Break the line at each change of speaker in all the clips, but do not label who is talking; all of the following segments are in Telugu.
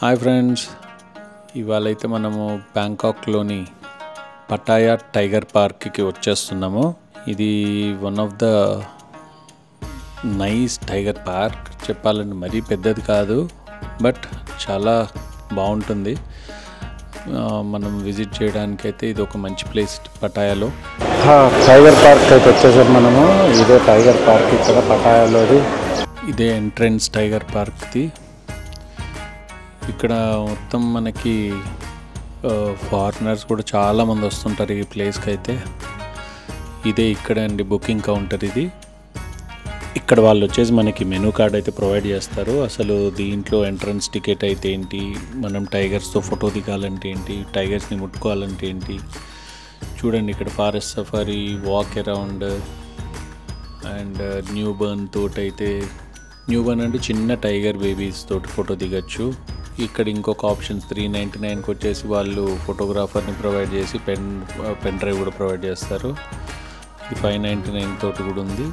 హాయ్ ఫ్రెండ్స్, ఇవాళ అయితే మనము బ్యాంకాక్లోని పటాయా టైగర్ పార్క్కి వచ్చేస్తున్నాము. ఇది one of the nice tiger park. చెప్పాలంటే మరీ పెద్దది కాదు, బట్ చాలా బాగుంటుంది. మనం విజిట్ చేయడానికి అయితే ఇది ఒక మంచి ప్లేస్ పటాయాలో.
టైగర్ పార్క్ అయితే వచ్చేసారు మనము. ఇదే టైగర్ పార్క్ ఇక్కడ పటాయాలోది.
ఇదే ఎంట్రన్స్ టైగర్ పార్క్ది. ఇక్కడ మొత్తం మనకి ఫారినర్స్ కూడా చాలామంది వస్తుంటారు ఈ ప్లేస్కి అయితే. ఇదే ఇక్కడ అండి బుకింగ్ కౌంటర్ ఇది. ఇక్కడ వాళ్ళు వచ్చేసి మనకి మెనూ కార్డ్ అయితే ప్రొవైడ్ చేస్తారు. అసలు దీంట్లో ఎంట్రన్స్ టికెట్ అయితే ఏంటి, మనం టైగర్స్తో ఫోటో దిగాలంటే ఏంటి, టైగర్స్ని ముట్టుకోవాలంటే ఏంటి. చూడండి ఇక్కడ forest safari, walk around and new burn తోటి అయితే, న్యూ బర్న్ అంటే చిన్న టైగర్ బేబీస్ తోటి ఫోటో దిగచ్చు. ఇక్కడ ఇంకొక ఆప్షన్స్ 399కి వచ్చేసి వాళ్ళు ఫోటోగ్రాఫర్ని ప్రొవైడ్ చేసి పెన్ డ్రైవ్ కూడా ప్రొవైడ్ చేస్తారు. ఇది 599 తోటి కూడా ఉంది.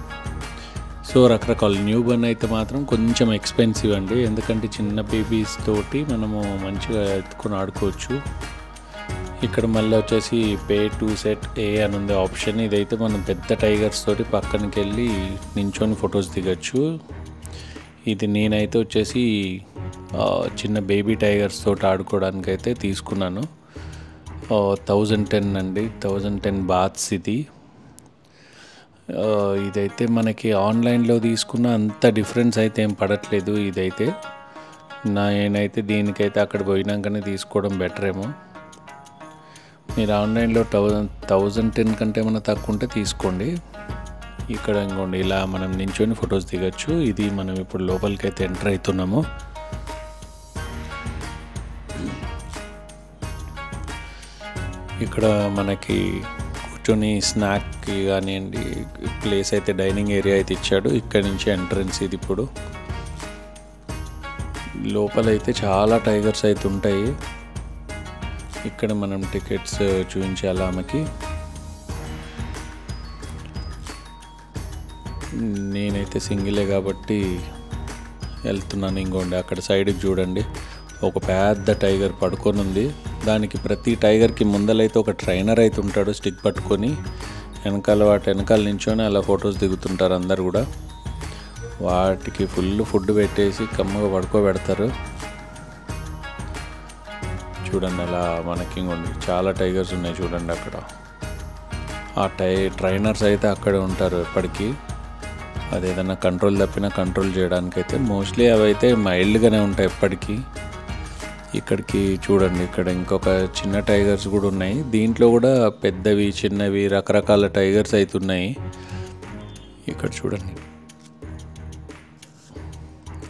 సో రకరకాల. న్యూ బర్న్ అయితే మాత్రం కొంచెం ఎక్స్పెన్సివ్ అండి, ఎందుకంటే చిన్న బేబీస్ తోటి మనము మంచిగా ఎత్తుకొని ఆడుకోవచ్చు. ఇక్కడ మళ్ళీ వచ్చేసి పే టు సెట్ ఏ అని ఉంది ఆప్షన్. ఇదైతే మనం పెద్ద టైగర్స్ తోటి పక్కనకి వెళ్ళి నించొని ఫొటోస్ దిగచ్చు. ఇది నేనైతే వచ్చేసి చిన్న బేబీ టైగర్స్ తోటి ఆడుకోవడానికి అయితే తీసుకున్నాను. 1010 అండి, 1010 బాత్స్ ఇది. ఇదైతే మనకి ఆన్లైన్లో తీసుకున్న అంత డిఫరెన్స్ అయితే ఏం పడట్లేదు. ఇదైతే నేనైతే దీనికైతే అక్కడ పోయినాకనే తీసుకోవడం బెటర్ ఏమో. మీరు ఆన్లైన్లో 1010 కంటే ఏమైనా తక్కువ ఉంటే తీసుకోండి. ఇక్కడ ఇంకోండి ఇలా మనం నించొని ఫొటోస్ దిగచ్చు. ఇది మనం ఇప్పుడు లోపలికి అయితే ఎంటర్ అవుతున్నాము. ఇక్కడ మనకి కూర్చొని స్నాక్కి కానివ్వండి ప్లేస్ అయితే, డైనింగ్ ఏరియా అయితే ఇచ్చాడు. ఇక్కడ నుంచి ఎంట్రన్స్ ఇది. ఇప్పుడు లోపలైతే చాలా టైగర్స్ అయితే ఉంటాయి. ఇక్కడ మనం టికెట్స్ చూపించాలి ఆమెకి. నేనైతే సింగిలే కాబట్టి వెళ్తున్నాను. ఇంకోండి అక్కడ సైడ్కి చూడండి, ఒక పెద్ద టైగర్ పడుకొని ఉంది. దానికి ప్రతి టైగర్కి ముందలైతే ఒక ట్రైనర్ అయితే ఉంటాడు స్టిక్ పట్టుకొని. వాటి వెనకాల నించొని అలా ఫొటోస్ దిగుతుంటారు అందరు కూడా. వాటికి ఫుల్ ఫుడ్ పెట్టేసి కమ్మగా పడుకోబెడతారు. చూడండి అలా మనకి ఇంకోండి చాలా టైగర్స్ ఉన్నాయి చూడండి అక్కడ. ఆ ట్రైనర్స్ అయితే అక్కడే ఉంటారు ఎప్పటికీ. అదేదన్నా కంట్రోల్ తప్పినా కంట్రోల్ చేయడానికి అయితే. మోస్ట్లీ అవి అయితే మైల్డ్గానే ఉంటాయి ఎప్పటికీ. ఇక్కడికి చూడండి, ఇక్కడ ఇంకొక చిన్న టైగర్స్ కూడా ఉన్నాయి. దీంట్లో కూడా పెద్దవి చిన్నవి రకరకాల టైగర్స్ అయితే ఉన్నాయి. ఇక్కడ చూడండి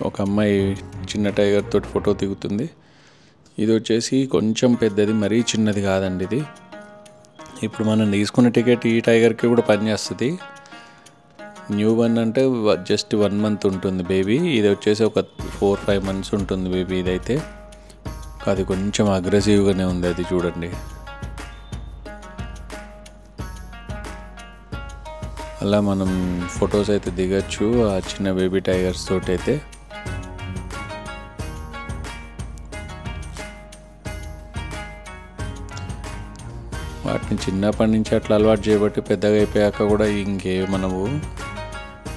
ఒక అమ్మాయి చిన్న టైగర్ తోటి ఫోటో దిగుతుంది. ఇది వచ్చేసి కొంచెం పెద్దది, మరీ చిన్నది కాదండి ఇది. ఇప్పుడు మనం తీసుకున్న టికెట్ ఈ టైగర్కి కూడా పనిచేస్తుంది. న్యూ బర్న్ అంటే జస్ట్ 1 మంత్ ఉంటుంది బేబీ. ఇది వచ్చేసి ఒక 4-5 months ఉంటుంది బేబీ. ఇదైతే అది కొంచెం అగ్రెసివ్గానే ఉంది. అది చూడండి అలా మనం ఫొటోస్ అయితే దిగచ్చు ఆ చిన్న బేబీ టైగర్స్ తోటి అయితే. వాటిని చిన్నప్పటి నుంచి అట్లా అలవాటు చేయబట్టి పెద్దగా అయిపోయాక కూడా మనము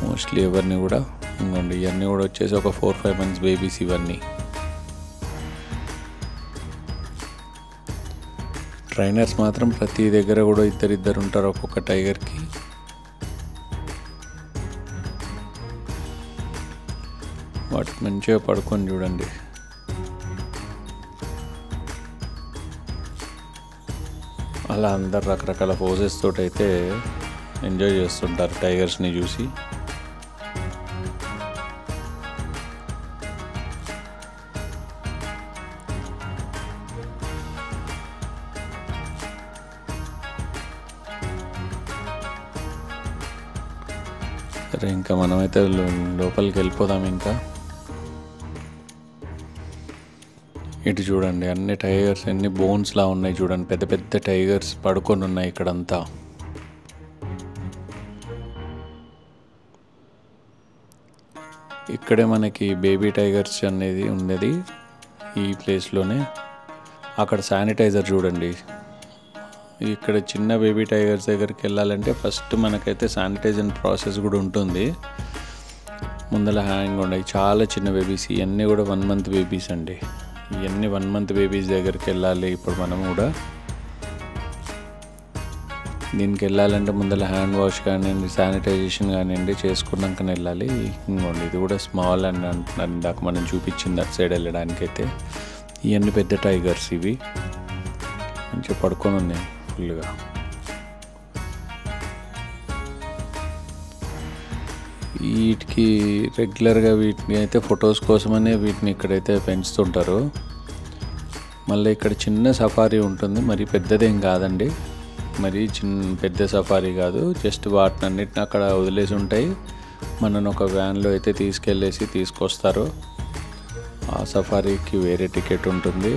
మోస్ట్లీ ఎవరిని కూడా ఇంకోండి ఇవన్నీ కూడా వచ్చేసి ఒక 4-5 months బేబీస్ ఇవన్నీ. ట్రైనర్స్ మాత్రం ప్రతి దగ్గర కూడా ఇద్దరు ఉంటారు ఒక్కొక్క టైగర్కి. వాటికి మంచిగా పడుకొని చూడండి. అలా అందరు రకరకాల పోజెస్ తోటి అయితే ఎంజాయ్ చేస్తుంటారు టైగర్స్ని చూసి. సరే ఇంకా మనమైతే లోపలికి వెళ్ళిపోదాం. ఇంకా ఇటు చూడండి అన్ని టైగర్స్ ఎన్ని బోన్స్లా ఉన్నాయి చూడండి. పెద్ద పెద్ద టైగర్స్ పడుకొని ఉన్నాయి ఇక్కడంతా. ఇక్కడే మనకి బేబీ టైగర్స్ అనేది ఉండేది. ఈ ప్లేస్లోనే. అక్కడ శానిటైజర్ చూడండి. ఇక్కడ చిన్న బేబీ టైగర్స్ దగ్గరికి వెళ్ళాలంటే ఫస్ట్ మనకైతే శానిటైజర్ ప్రాసెస్ కూడా ఉంటుంది. ముందర హ్యాంగ్ ఉన్నాయి చాలా చిన్న బేబీస్. ఇవన్నీ కూడా 1 month బేబీస్ అండి. ఇవన్నీ 1 month బేబీస్ దగ్గరికి వెళ్ళాలి. ఇప్పుడు మనం కూడా దీనికి వెళ్ళాలంటే ముందర హ్యాండ్ వాష్ కానివ్వండి, శానిటైజేషన్ కానివ్వండి చేసుకున్నాకనే వెళ్ళాలి. ఇంకోండి ఇది కూడా స్మాల్ అని అంటున్నారు. ఇందాక మనం చూపించింది అటు సైడ్ వెళ్ళడానికైతే. ఇవన్నీ పెద్ద టైగర్స్. ఇవి మంచిగా పడుకొని ఉన్నాయి ఫుల్గా. వీటికి రెగ్యులర్గా వీటిని అయితే ఫొటోస్ కోసమనే వీటిని ఇక్కడైతే పెంచుతుంటారు. మళ్ళీ ఇక్కడ చిన్న సఫారీ ఉంటుంది. మరి పెద్దదేం కాదండి, మరి పెద్ద సఫారీ కాదు. జస్ట్ వాటిని అన్నిటిని అక్కడ వదిలేసి ఉంటాయి. మనను ఒక వ్యాన్లో అయితే తీసుకొస్తారు. ఆ సఫారీకి వేరే టికెట్ ఉంటుంది.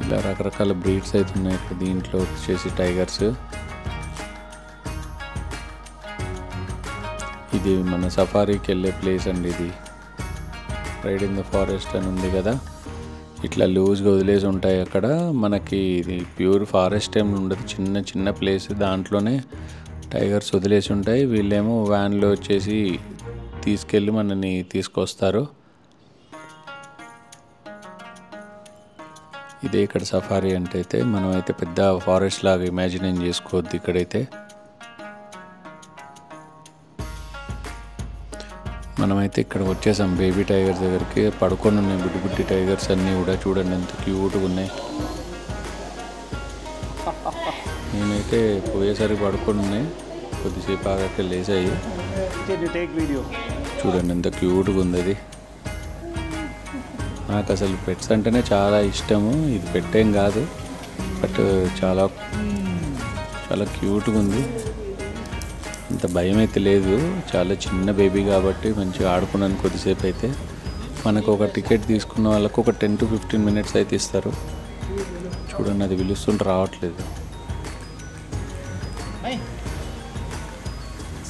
ఇలా రకరకాల బ్రీడ్స్ అయితే ఉన్నాయి ఇక్కడ. దీంట్లో వచ్చేసి టైగర్స్. ఇది మన సఫారీకి వెళ్ళే ప్లేస్ అండి. ఇది రైడ్ ఇన్ ద ఫారెస్ట్ అని ఉంది కదా, ఇట్లా లూజ్గా వదిలేసి ఉంటాయి అక్కడ. మనకి ఇది ప్యూర్ ఫారెస్ట్ ఏమి ఉండదు, చిన్న చిన్న ప్లేస్. దాంట్లోనే టైగర్స్ వదిలేసి ఉంటాయి. వీళ్ళేమో వ్యాన్లో వచ్చేసి తీసుకెళ్ళి మనని తీసుకొస్తారు. ఇదే ఇక్కడ సఫారీ అంటే అయితే. మనమైతే పెద్ద ఫారెస్ట్ లాగా ఇమాజిన్ చేసుకోవద్దు ఇక్కడైతే. మనమైతే ఇక్కడ వచ్చేసాం బేబీ టైగర్స్ దగ్గరికి. పడుకొని ఉన్నాయి బుడ్డి బుడ్డి టైగర్స్ అన్నీ కూడా. చూడండి ఎంత క్యూట్గా ఉన్నాయి. నేనైతే పోయేసరికి పడుకొని ఉన్నాయి, కొద్దిసేపు ఆగాక లేచాయి. చూడండి ఎంత క్యూట్గా ఉంది అది. నాకు అసలు పెట్స్ అంటేనే చాలా ఇష్టము. ఇది పెట్టేం కాదు, బట్ చాలా చాలా క్యూట్గా ఉంది. అంత భయం అయితే లేదు. చాలా చిన్న బేబీ కాబట్టి మంచిగా ఆడుకున్నాను కొద్దిసేపు అయితే. మనకు ఒక టికెట్ తీసుకున్న వాళ్ళకు ఒక 10 to 15 minutes అయితే ఇస్తారు. చూడండి అది పిలుస్తుంటే రావట్లేదు.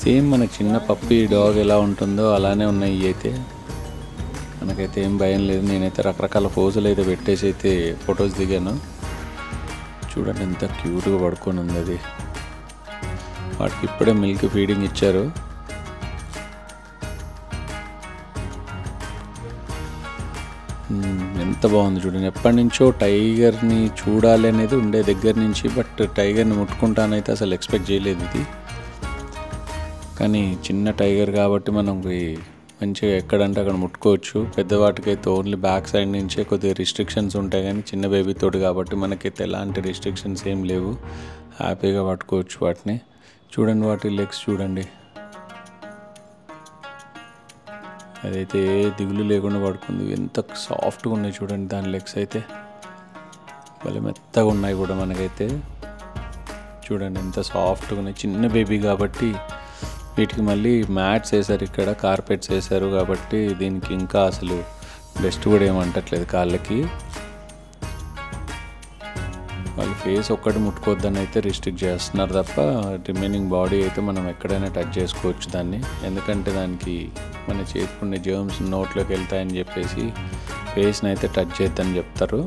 సేమ్ మనకు చిన్న పప్పీ డాగ్ ఎలా ఉంటుందో అలానే ఉన్నాయి ఇవి అయితే. మనకైతే ఏం భయం లేదు. నేనైతే రకరకాల పోజులు అయితే పెట్టేసి అయితే ఫొటోస్ దిగాను. చూడండి ఎంత క్యూట్గా పడుకొని ఉంది అది. వాటికి ఇప్పుడే మిల్క్ ఫీడింగ్ ఇచ్చారు. ఎంత బాగుంది చూడండి. ఎప్పటి నుంచో టైగర్ని చూడాలి అనేది ఉండే దగ్గర నుంచి, బట్ టైగర్ని ముట్టుకుంటానైతే అసలు ఎక్స్పెక్ట్ చేయలేదు ఇది. కానీ చిన్న టైగర్ కాబట్టి మనకి మంచిగా ఎక్కడంటే అక్కడ ముట్టుకోవచ్చు. పెద్దవాటికైతే ఓన్లీ బ్యాక్ సైడ్ నుంచే కొద్దిగా రిస్ట్రిక్షన్స్ ఉంటాయి, కానీ చిన్న బేబీతోటి కాబట్టి మనకైతే ఎలాంటి రిస్ట్రిక్షన్స్ ఏం లేవు. హ్యాపీగా పట్టుకోవచ్చు వాటిని. చూడండి వాటి లెగ్స్ చూడండి, అదైతే ఏ దిగులు లేకుండా పడుకుంది. ఎంత సాఫ్ట్గా ఉన్నాయి చూడండి దాని లెగ్స్ అయితే. భలే మెత్తగా ఉన్నాయి కూడా మనకైతే. చూడండి ఎంత సాఫ్ట్గా ఉన్నాయి. చిన్న బేబీ కాబట్టి వీటికి మళ్ళీ మ్యాట్స్ వేశారు, ఇక్కడ కార్పెట్స్ వేశారు కాబట్టి దీనికి ఇంకా అసలు డస్ట్ కూడా ఏమంటట్లేదు కాళ్ళకి. వాళ్ళు ఫేస్ ఒక్కటి ముట్టుకోవద్దని అయితే రిస్ట్రిక్ట్ చేస్తున్నారు తప్ప రిమైనింగ్ బాడీ అయితే మనం ఎక్కడైనా టచ్ చేసుకోవచ్చు దాన్ని. ఎందుకంటే దానికి మన చేసుకునే జర్మ్స్ నోట్లోకి వెళ్తాయని చెప్పేసి ఫేస్ని అయితే టచ్ చేయొద్దని చెప్తారు.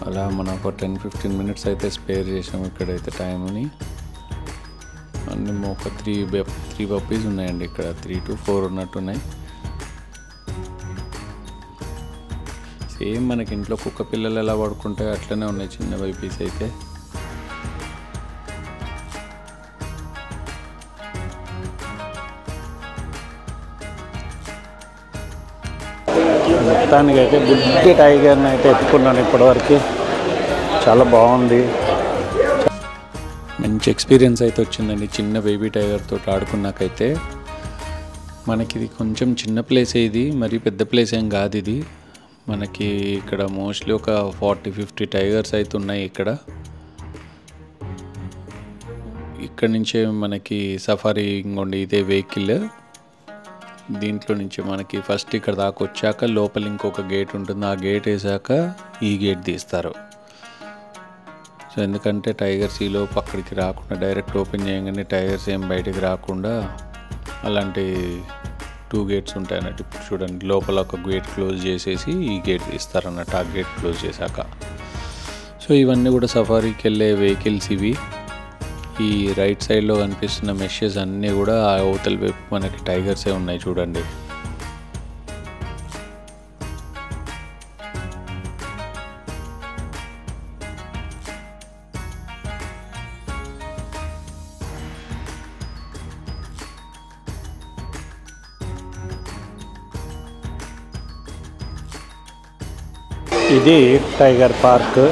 అలా మనం ఒక 10-15 minutes అయితే స్పేర్ చేసాము ఇక్కడైతే టైంని. అన్నీ ఒక 3 పప్పీస్ ఉన్నాయండి ఇక్కడ. 3 to 4 ఉన్నట్టున్నాయి. సేమ్ మనకి ఇంట్లో కుక్క పిల్లలు ఎలా పడుకుంటాయో అట్లనే ఉన్నాయి చిన్న పప్పీస్ అయితే.
మొత్తానికైతే బుడ్డి టైగర్ని అయితే ఎత్తుకున్నాను ఇప్పటివరకు. చాలా బాగుంది.
మంచి ఎక్స్పీరియన్స్ అయితే వచ్చిందండి చిన్న బేబీ టైగర్ తోటి ఆడుకున్నాకైతే. మనకి ఇది కొంచెం చిన్న ప్లేసే, ఇది మరీ పెద్ద ప్లేస్ ఏం కాదు ఇది. మనకి ఇక్కడ మోస్ట్లీ ఒక 40-50 టైగర్స్ అయితే ఉన్నాయి ఇక్కడ. ఇక్కడ నుంచే మనకి సఫారీ ఇంకోండి ఇదే వెహికల్. దీంట్లో నుంచి మనకి ఫస్ట్ ఇక్కడ దాకా వచ్చాక లోపల ఇంకొక గేట్ ఉంటుంది, ఆ గేట్ వేసాక ఈ గేట్ తీస్తారు. సో ఎందుకంటే టైగర్స్ ఈలోపు అక్కడికి రాకుండా డైరెక్ట్ ఓపెన్ చేయగానే టైగర్స్ ఏం బయటికి రాకుండా అలాంటి 2 గేట్స్ ఉంటాయి అన్నట్టు. ఇప్పుడు చూడండి, లోపల ఒక గేట్ క్లోజ్ చేసేసి ఈ గేట్ తీస్తారు అన్నట్టు, ఆ గేట్ క్లోజ్ చేశాక. సో ఇవన్నీ కూడా సఫారీకి వెళ్ళే వెహికల్స్ ఇవి. ఈ రైట్ సైడ్లో కనిపిస్తున్న మెషెస్ అన్నీ కూడా ఆ అవతల వైపు మనకి టైగర్సే ఉన్నాయి చూడండి.
ఇది టైగర్ పార్క్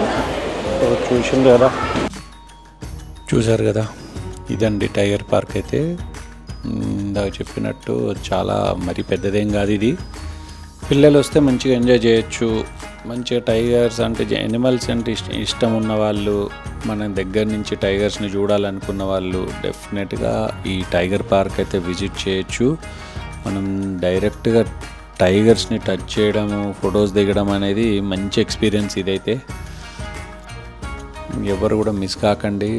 చూశారు కదా, ఇదండి టైగర్ పార్క్ అయితే. ఇందాక చెప్పినట్టు చాలా మరి పెద్దదేం కాదు ఇది. పిల్లలు వస్తే మంచిగా ఎంజాయ్ చేయొచ్చు. మంచిగా టైగర్స్ అంటే ఎనిమల్స్ అంటే ఇష్టం ఉన్న వాళ్ళు, మన దగ్గర నుంచి టైగర్స్ని చూడాలనుకున్న వాళ్ళు డెఫినెట్గా ఈ టైగర్ పార్క్ అయితే విజిట్ చేయొచ్చు. మనం డైరెక్ట్గా టైగర్స్ని టచ్ చేయడము, ఫొటోస్ దిగడం అనేది మంచి ఎక్స్పీరియన్స్ ఇదైతే. ఎవరు కూడా మిస్ కాకండి.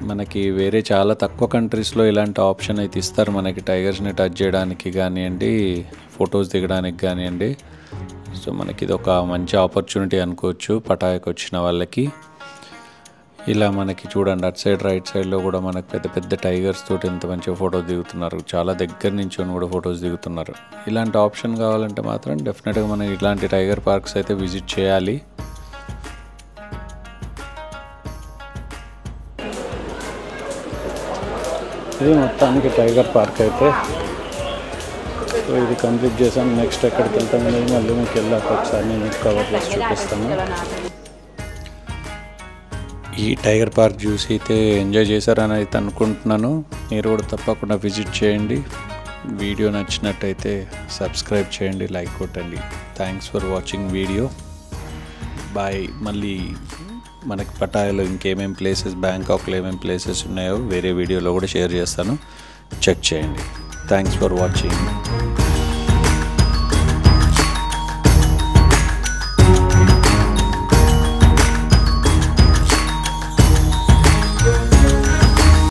మనకి వేరే చాలా తక్కువ కంట్రీస్లో ఇలాంటి ఆప్షన్ అయితే ఇస్తారు మనకి, టైగర్స్ని టచ్ చేయడానికి కానివ్వండి, ఫొటోస్ దిగడానికి కానివ్వండి. సో మనకి ఇది ఒక మంచి ఆపర్చునిటీ అనుకోవచ్చు పటాయాకి వచ్చిన వాళ్ళకి. ఇలా మనకి చూడండి, అటు సైడ్ రైట్ సైడ్లో కూడా మనకు పెద్ద పెద్ద టైగర్స్ తోటి ఎంత మంచిగా ఫోటో దిగుతున్నారు. చాలా దగ్గర నుంచి కూడా ఫొటోస్ దిగుతున్నారు. ఇలాంటి ఆప్షన్ కావాలంటే మాత్రం డెఫినెట్గా మనం ఇలాంటి టైగర్ పార్క్స్ అయితే విజిట్ చేయాలి.
ఇది మొత్తానికి టైగర్ పార్క్ అయితే. సో ఇది కంప్లీట్ చేసాం. నెక్స్ట్ ఎక్కడికి వెళ్తాం అనేది మళ్ళీ మీకు వెళ్ళాక ఒకసారి నేను మీకు కవర్ చేసి చూపిస్తాను.
ఈ టైగర్ పార్క్ చూసి అయితే ఎంజాయ్ చేశారని అయితే అనుకుంటున్నాను. మీరు కూడా తప్పకుండా విజిట్ చేయండి. వీడియో నచ్చినట్టయితే సబ్స్క్రైబ్ చేయండి, లైక్ కొట్టండి. Thanks for watching video. Bye. మళ్ళీ మనకి పటాయాలో ఇంకేమేం ప్లేసెస్, బ్యాంకాక్లో ఏమేమి ప్లేసెస్ ఉన్నాయో వేరే వీడియోలో కూడా షేర్ చేస్తాను, చెక్ చేయండి. Thanks for watching.